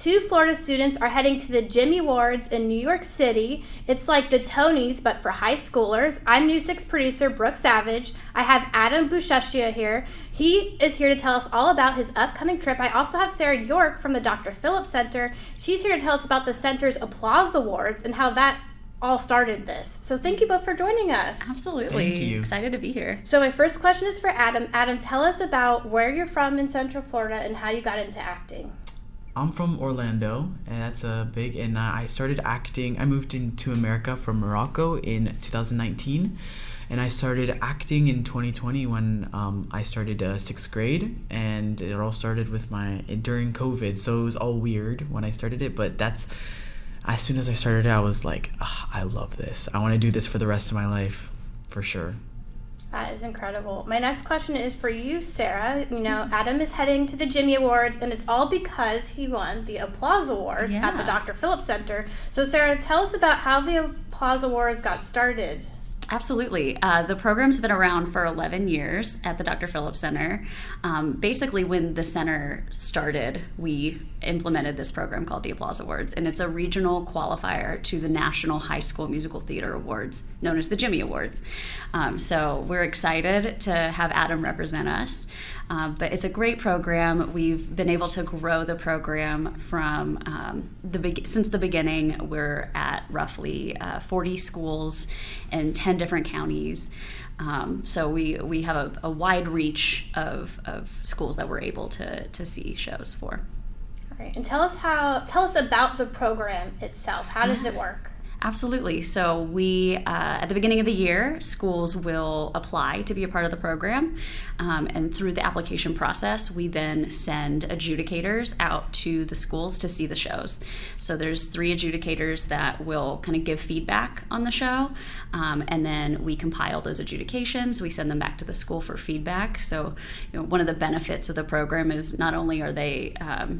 Two Florida students are heading to the Jimmy Awards in New York City. It's like the Tonys, but for high schoolers. I'm New Six producer Brooke Savage. I have Adam Bouchachia here. He is here to tell us all about his upcoming trip. I also have Sarah York from the Dr. Phillips Center. She's here to tell us about the center's Applause Awards and how that all started this. So thank you both for joining us. Absolutely. Thank you. Excited to be here. So my first question is for Adam. Adam, tell us about where you're from in Central Florida and how you got into acting. I'm from Orlando, and and I started acting. I moved into America from Morocco in 2019, and I started acting in 2020 when I started sixth grade, and it all started during COVID, so it was all weird when I started it, but as soon as I started it, I was like, I love this. I want to do this for the rest of my life, for sure. That is incredible. My next question is for you, Sarah. You know, Adam is heading to the Jimmy Awards, and it's all because he won the Applause Awards at the Dr. Phillips Center. So, Sarah, tell us about how the Applause Awards got started. Absolutely. The program's been around for 11 years at the Dr. Phillips Center. Basically, when the center started, we implemented this program called the Applause Awards, and it's a regional qualifier to the National High School Musical Theater Awards, known as the Jimmy Awards. So we're excited to have Adam represent us. But it's a great program. We've been able to grow the program from since the beginning. We're at roughly 40 schools in 10 different counties. So we have a wide reach of schools that we're able to see shows for. All right, and tell us about the program itself. How does it work? Absolutely. So we, at the beginning of the year, schools will apply to be a part of the program. And through the application process, we then send adjudicators out to the schools to see the shows. So there's 3 adjudicators that will kind of give feedback on the show. And then we compile those adjudications. We send them back to the school for feedback. So, one of the benefits of the program is not only are they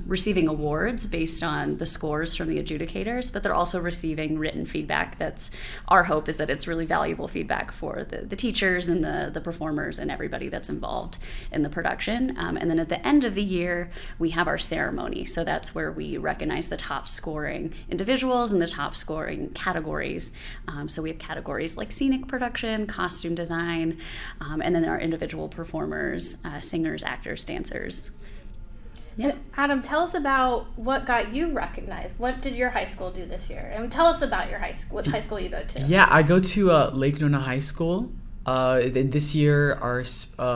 receiving awards based on the scores from the adjudicators, but they're also receiving written feedback. That's our hope, is that it's really valuable feedback for the teachers and the performers and everybody that's involved in the production. And then at the end of the year, we have our ceremony. So that's where we recognize the top scoring individuals and the top scoring categories. So we have categories like scenic production, costume design, and then our individual performers, singers, actors, dancers. Yeah. Adam, tell us about what got you recognized. What did your high school do this year? And tell us about your high school, what high school you go to. Yeah, I go to Lake Nona High School. This year,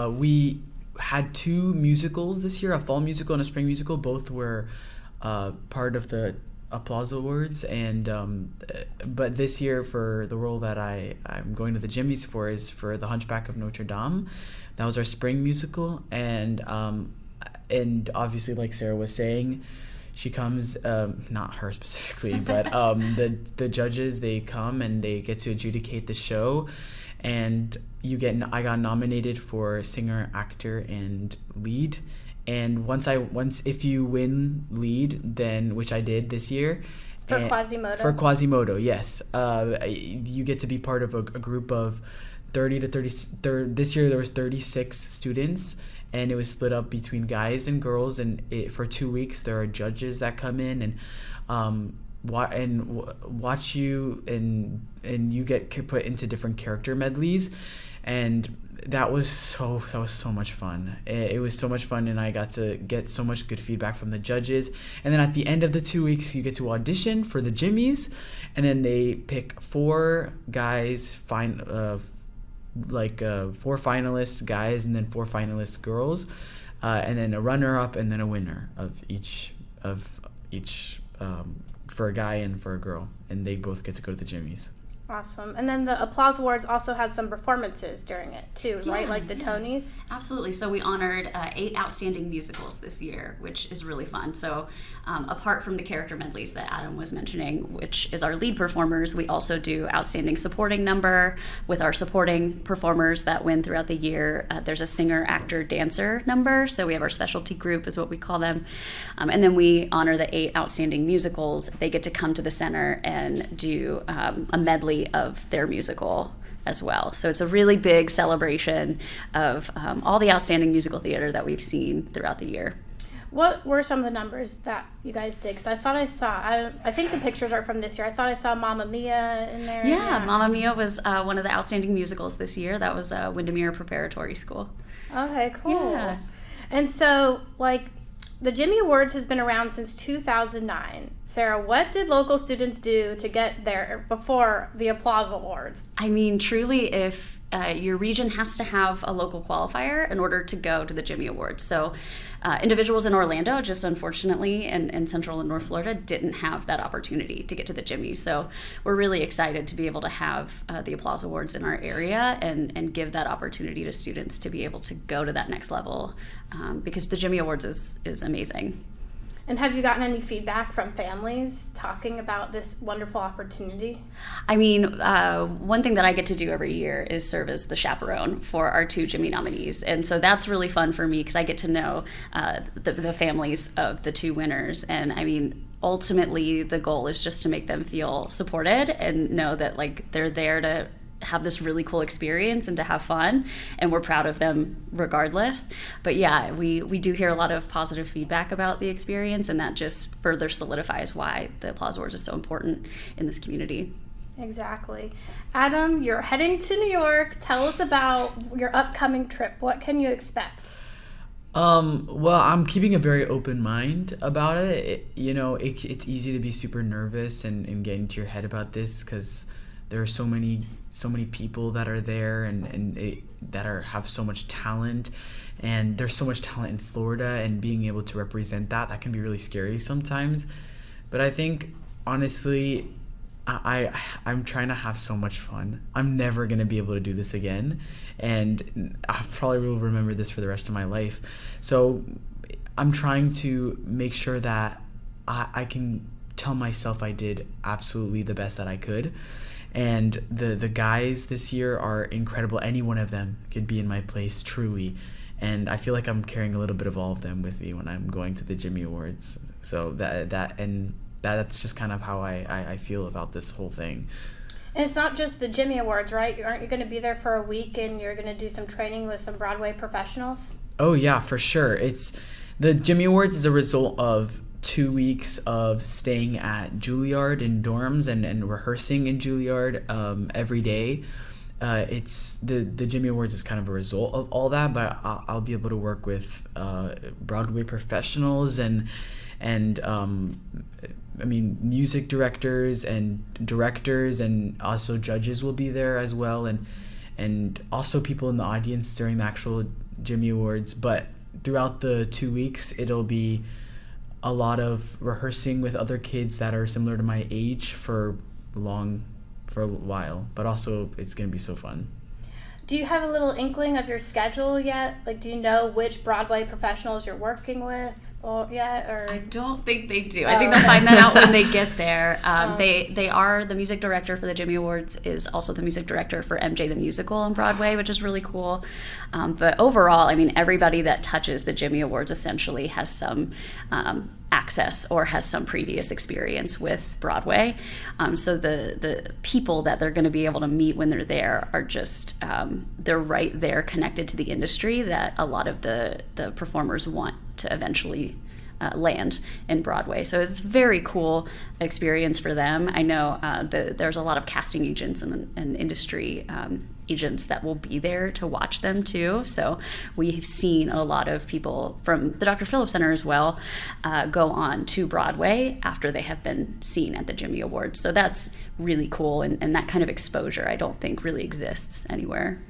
we had 2 musicals this year, a fall musical and a spring musical. Both were part of the Applause Awards, and but this year, for the role that I'm going to the Jimmys for, is for The Hunchback of Notre Dame. That was our spring musical, and obviously, like Sarah was saying, she comes, not her specifically, but the judges, they come and they get to adjudicate the show, and I got nominated for singer, actor, and lead. And if you win lead, then, which I did this year, for Quasimodo. For Quasimodo, yes, you get to be part of a group of 30 to 30. This year there was 36 students, and it was split up between guys and girls. And for 2 weeks, there are judges that come in and watch you, and you get put into different character medleys, and that was so much fun. It was so much fun, and I got to get so much good feedback from the judges. And then at the end of the 2 weeks, you get to audition for the Jimmys, and then they pick 4 guys, 4 finalist guys, and then 4 finalist girls, and then a runner-up, and then a winner of each for a guy and for a girl, and they both get to go to the Jimmys. Awesome. And then the Applause Awards also had some performances during it too, right? Like the Tonys? Absolutely. So we honored 8 outstanding musicals this year, which is really fun. So apart from the character medleys that Adam was mentioning, which is our lead performers, we also do outstanding supporting number with our supporting performers that win throughout the year. There's a singer, actor, dancer number. So we have our specialty group is what we call them. And then we honor the 8 outstanding musicals. They get to come to the center and do a medley of their musical as well. So it's a really big celebration of all the outstanding musical theater that we've seen throughout the year. What were some of the numbers that you guys did? Because I thought I think the pictures are from this year. I thought I saw Mamma Mia in there. Yeah, Mamma Mia was one of the outstanding musicals this year. That was Windermere Preparatory School. Okay, cool. Yeah. And so, like, the Jimmy Awards has been around since 2009. Sarah, what did local students do to get there before the Applause Awards? I mean, truly, if your region has to have a local qualifier in order to go to the Jimmy Awards. So individuals in Orlando, just unfortunately, in Central and North Florida, didn't have that opportunity to get to the Jimmy. So we're really excited to be able to have the Applause Awards in our area and give that opportunity to students to be able to go to that next level, because the Jimmy Awards is amazing. And have you gotten any feedback from families talking about this wonderful opportunity? I mean, one thing that I get to do every year is serve as the chaperone for our 2 Jimmy nominees. And so that's really fun for me because I get to know the families of the 2 winners. And I mean, ultimately, the goal is just to make them feel supported and know that, like, they're there to have this really cool experience and to have fun, and we're proud of them regardless. But yeah, we do hear a lot of positive feedback about the experience, and that just further solidifies why the Applause Awards is so important in this community. Exactly. Adam, you're heading to New York. Tell us about your upcoming trip. What can you expect? Well, I'm keeping a very open mind about it. It's easy to be super nervous and get into your head about this because there are so many people that are there and have so much talent, and there's so much talent in Florida, and being able to represent that can be really scary sometimes. But I think, honestly, I'm trying to have so much fun. I'm never going to be able to do this again, and I probably will remember this for the rest of my life. So I'm trying to make sure that I can tell myself I did absolutely the best that I could. And the guys this year are incredible. Any one of them could be in my place, truly. And I feel like I'm carrying a little bit of all of them with me when I'm going to the Jimmy Awards. So that's just kind of how I feel about this whole thing. And it's not just the Jimmy Awards, right? Aren't you going to be there for a week and you're going to do some training with some Broadway professionals? Oh, yeah, for sure. The Jimmy Awards is a result of 2 weeks of staying at Juilliard in dorms and rehearsing in Juilliard every day. It's the Jimmy Awards is kind of a result of all that, but I'll be able to work with Broadway professionals and music directors and directors, and also judges will be there as well, and also people in the audience during the actual Jimmy Awards. But throughout the 2 weeks, it'll be a lot of rehearsing with other kids that are similar to my age for a while, but also it's going to be so fun. Do you have a little inkling of your schedule yet? Like, do you know which Broadway professionals you're working with yet? Or I don't think they do. I think they'll find that out when they get there. They are, the music director for the Jimmy Awards is also the music director for MJ the Musical on Broadway, which is really cool. But overall, I mean, everybody that touches the Jimmy Awards essentially has some access or has some previous experience with Broadway. So the people that they're going to be able to meet when they're there are just, they're right there connected to the industry that a lot of the performers want to eventually land in Broadway. So it's a very cool experience for them. I know there's a lot of casting agents and industry agents that will be there to watch them too. So we've seen a lot of people from the Dr. Phillips Center as well go on to Broadway after they have been seen at the Jimmy Awards. So that's really cool, and that kind of exposure I don't think really exists anywhere.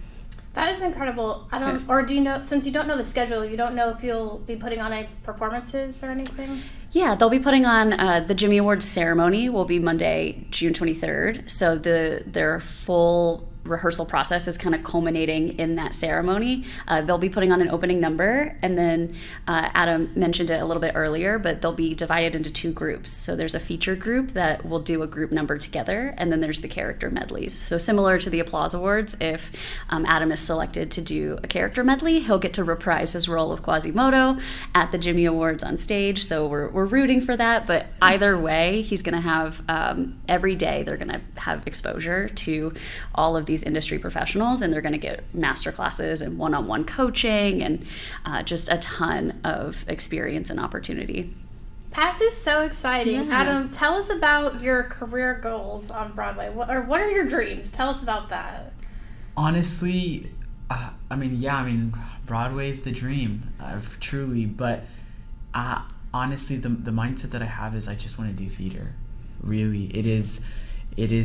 That is incredible. Or do you know, since you don't know the schedule, you don't know if you'll be putting on any performances or anything? Yeah, they'll be putting on the Jimmy Awards ceremony will be Monday, June 23rd. So their full rehearsal process is kind of culminating in that ceremony. They'll be putting on an opening number, and then Adam mentioned it a little bit earlier, but they'll be divided into 2 groups. So there's a feature group that will do a group number together, and then there's the character medleys. So similar to the Applause Awards, if Adam is selected to do a character medley, he'll get to reprise his role of Quasimodo at the Jimmy Awards on stage. So we're rooting for that, but either way, he's going to have every day they're going to have exposure to all of these these industry professionals, and they're going to get master classes and one-on-one coaching and just a ton of experience and opportunity. That is so exciting. Yeah. Adam, tell us about your career goals on Broadway. What are your dreams? Tell us about that. Honestly, Broadway's the dream, truly. But honestly, the mindset that I have is I just want to do theater. Really, it is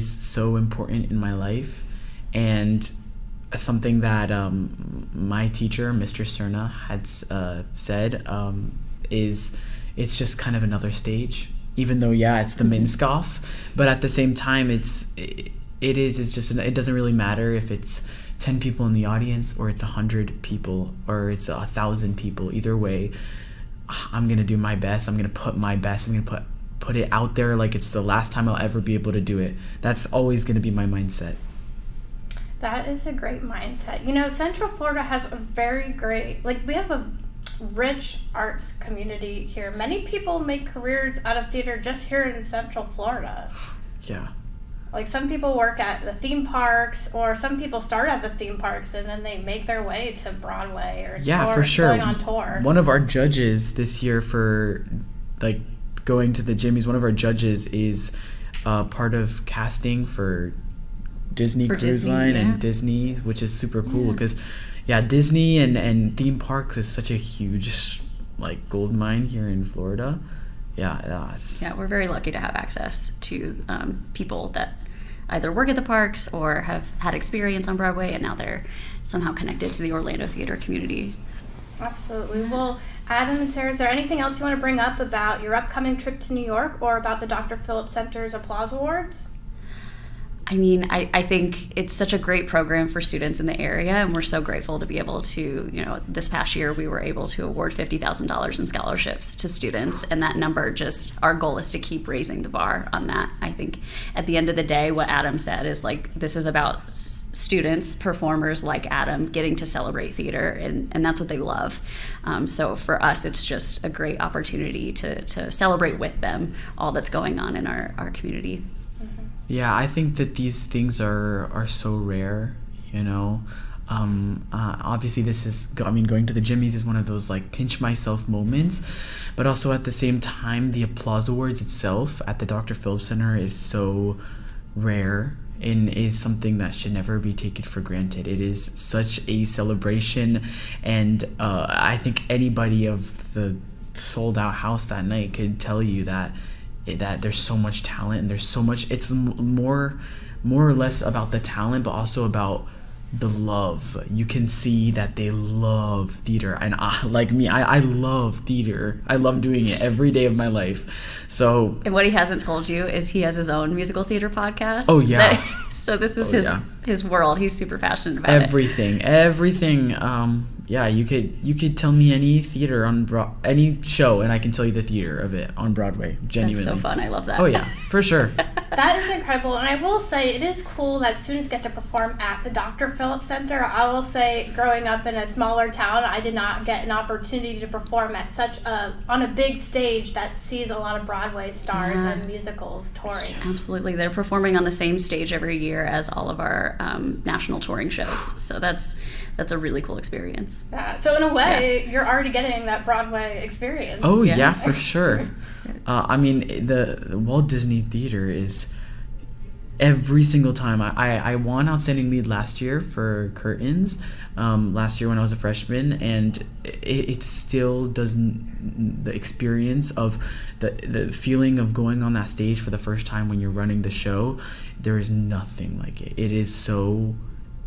so important in my life, and something that my teacher, Mr. Cerna, had said is it's just kind of another stage. Even though, it's the Minskoff, but at the same time, it doesn't really matter if it's 10 people in the audience or it's 100 people or it's 1,000 people. Either way, I'm gonna do my best. I'm gonna put my best. I'm gonna put it out there like it's the last time I'll ever be able to do it. That's always gonna be my mindset. That is a great mindset. You know, Central Florida has a very great, we have a rich arts community here. Many people make careers out of theater just here in Central Florida. Yeah. Like some people work at the theme parks, or some people start at the theme parks and then they make their way to Broadway or for sure. Going on tour. One of our judges this year for going to the Jimmys, one of our judges is part of casting for Disney Cruise Line and Disney, which is super cool because Disney and theme parks is such a huge gold mine here in Florida. We're very lucky to have access to people that either work at the parks or have had experience on Broadway, and now they're somehow connected to the Orlando theater community. Absolutely. Well, Adam and Sarah, is there anything else you want to bring up about your upcoming trip to New York or about the Dr. Phillips Center's Applause Awards? I mean, I think it's such a great program for students in the area, and we're so grateful to be able to, this past year we were able to award $50,000 in scholarships to students, and that number our goal is to keep raising the bar on that. I think at the end of the day, what Adam said is this is about students, performers like Adam, getting to celebrate theater, and that's what they love. So for us, it's just a great opportunity to celebrate with them all that's going on in our community. Yeah, I think that these things are so rare, Obviously this is, going to the Jimmys is one of those pinch myself moments, but also at the same time, the Applause Awards itself at the Dr. Phillips Center is so rare and is something that should never be taken for granted. It is such a celebration, and I think anybody of the sold out house that night could tell you that there's so much talent and there's so much. It's more or less about the talent, but also about the love. You can see that they love theater, and I love theater. I love doing it every day of my life. So, and what he hasn't told you is he has his own musical theater podcast. Oh yeah. So this is his world. He's super passionate about everything. You could tell me any theater on any show, and I can tell you the theater of it on Broadway. Genuinely, that's so fun. I love that. Oh yeah, for sure. That is incredible, and I will say it is cool that students get to perform at the Dr. Phillips Center. I will say, growing up in a smaller town, I did not get an opportunity to perform at on a big stage that sees a lot of Broadway stars and musicals touring. Absolutely, they're performing on the same stage every year as all of our national touring shows. So that's a really cool experience. So in a way, you're already getting that Broadway experience. Oh yeah, for sure. The Walt Disney Theater is every single time. I won Outstanding Lead last year for Curtains, last year when I was a freshman, and it still doesn't, the experience of the feeling of going on that stage for the first time when you're running the show, there is nothing like it. It is so,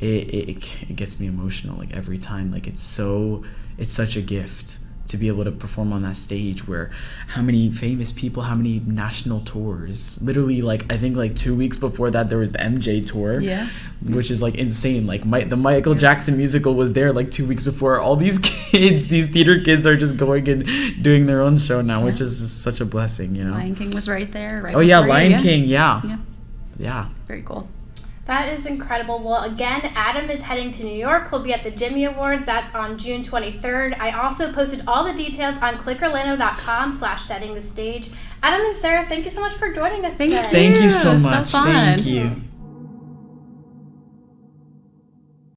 it gets me emotional every time. It's such a gift to be able to perform on that stage where how many famous people, how many national tours. Literally, I think 2 weeks before that, there was the MJ tour, which is insane. The Michael Jackson musical was there 2 weeks before. All these kids, these theater kids, are just going and doing their own show now, which is just such a blessing, Lion King was right there. Right. Oh yeah, Lion King, yeah. Very cool. That is incredible. Well, again, Adam is heading to New York. He'll be at the Jimmy Awards. That's on June 23rd. I also posted all the details on clickorlando.com/settingthestage. Adam and Sarah, thank you so much for joining us today. Thank you so much. So fun. Thank you.